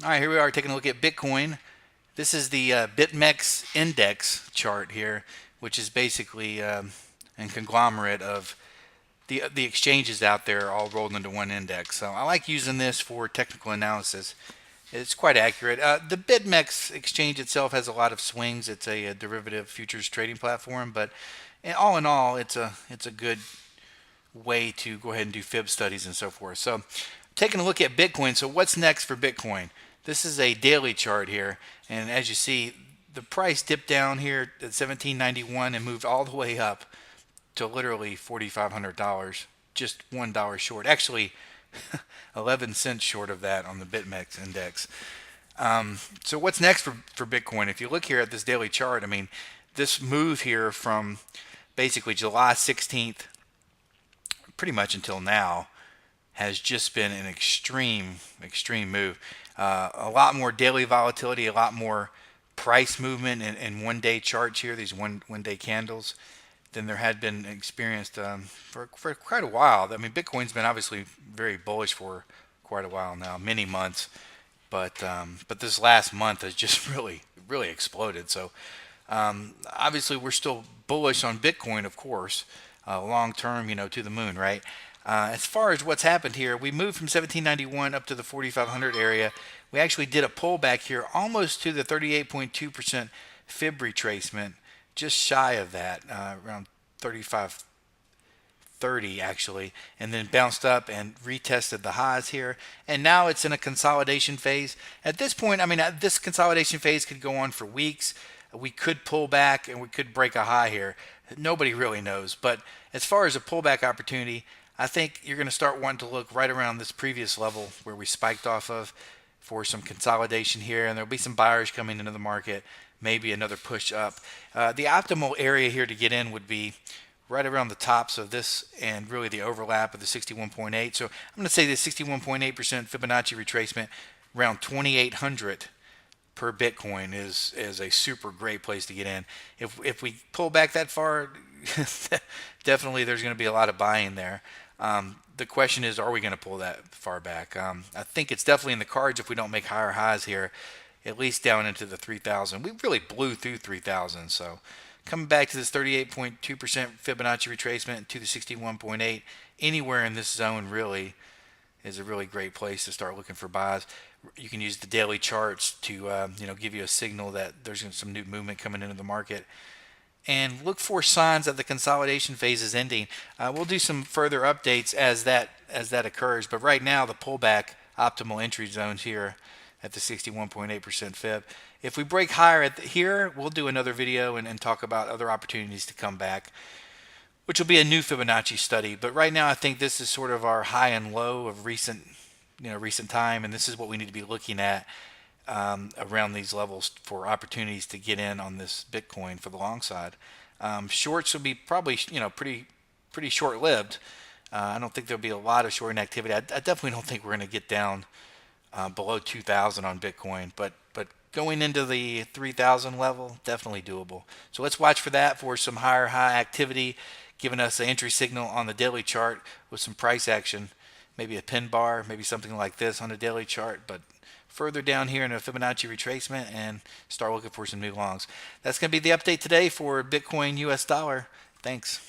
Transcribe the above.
All right, here we are taking a look at Bitcoin. This is the BitMEX index chart here, which is basically a conglomerate of the exchanges out there all rolled into one index. So I like using this for technical analysis. It's quite accurate. The BitMEX exchange itself has a lot of swings. It's a derivative futures trading platform, but in all, it's a good way to go ahead and do fib studies and so forth. So taking a look at Bitcoin. So what's next for Bitcoin? This is a daily chart here, and as you see, the price dipped down here at 1791 and moved all the way up to literally $4,500, just $1 short. Actually, 11 cents short of that on the BitMEX index. So what's next for Bitcoin? If you look here at this daily chart, I mean, this move here from basically July 16th pretty much until now has just been an extreme move. A lot more daily volatility, a lot more price movement in one-day charts here, these one-day candles, than there had been experienced for quite a while. I mean, Bitcoin's been obviously very bullish for quite a while now, many months, but this last month has just really exploded. So obviously we're still bullish on Bitcoin, of course, long term, to the moon, right? As far as what's happened here, we moved from 1791 up to the 4500 area. We actually did a pullback here almost to the 38.2% fib retracement, just shy of that, around 3530 actually, and then bounced up and retested the highs here. And now it's in a consolidation phase. At this point, I mean, this consolidation phase could go on for weeks. We could pull back and we could break a high here. Nobody really knows. But as far as a pullback opportunity, I think you're going to start wanting to look right around this previous level where we spiked off of for some consolidation here, and there'll be some buyers coming into the market, maybe another push up. The optimal area here to get in would be right around the tops of this and really the overlap of the 61.8. So I'm going to say the 61.8% Fibonacci retracement around 2,800 per Bitcoin is a super great place to get in. If we pull back that far, definitely there's going to be a lot of buying there. The question is, are we going to pull that far back? I think it's definitely in the cards if we don't make higher highs here, at least down into the 3,000. We really blew through 3,000. So coming back to this 38.2% Fibonacci retracement to the 61.8, anywhere in this zone really is a really great place to start looking for buys. You can use the daily charts to give you a signal that there's some new movement coming into the market. And look for signs that the consolidation phase is ending. We'll do some further updates as that occurs. But right now, the pullback optimal entry zones here at the 61.8% fib. If we break higher here, we'll do another video and talk about other opportunities to come back, which will be a new Fibonacci study. But right now, I think this is sort of our high and low of recent time, and this is what we need to be looking at around these levels for opportunities to get in on this Bitcoin for the long side. Shorts will be probably pretty short-lived. I don't think there'll be a lot of shorting activity. I definitely don't think we're going to get down below 2,000 on Bitcoin, but going into the 3,000 level, definitely doable. So let's watch for that, for some higher high activity, giving us an entry signal on the daily chart with some price action, maybe a pin bar, maybe something like this on a daily chart, but further down here in a Fibonacci retracement and start looking for some new longs. That's going to be the update today for Bitcoin US dollar. Thanks.